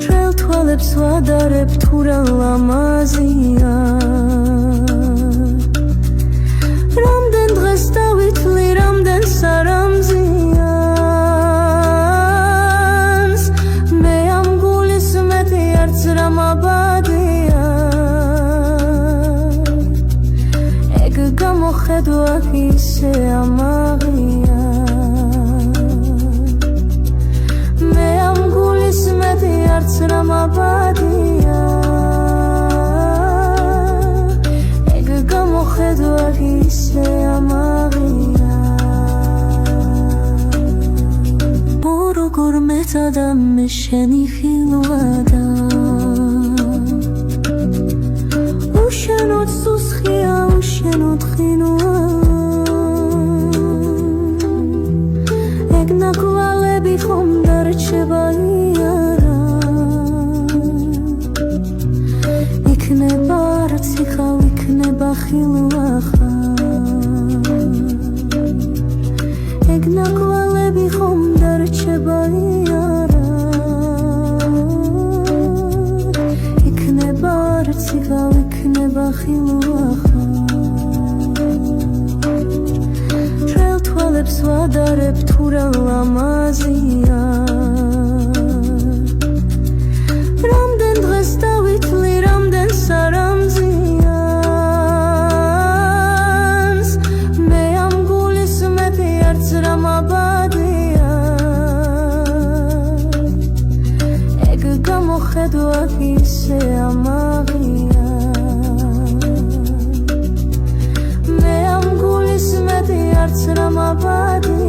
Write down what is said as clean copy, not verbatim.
Trail თვალებს ვადარებ თუ რა ლამაზია რამდენ დღეს დავითვლი რამდენ სარამზიანს მე ამ გულის მეტი არც რა მაბადია ეგ გამოხედვა ისე ამაღია მე ამ გულის მეტი არც რა მაბადია ეგ გამოხედვა ისე ამაღია როგორ მეწადა მე შენი ხილვადა უშენოდ სუსხია უშენოდ ხინვა ეგ ნაკვალები ხომ დარჩება იარა იქნება არციხავ იქნება ხილვახა ეგ ნაკვალები ხომ დარჩება იარა იქნება არციხავ იქნება ხილვახა Trail თვალებს ვადარებ თუ რა ლამაზია რამდენ დღეს დავითვლი რამდენ სარამზიანს მე ამ გულის მეტი არც რა მაბადია ეგ გამოხედვა ისე ამაღია მე ამ გულის მეტი არც რა მაბადია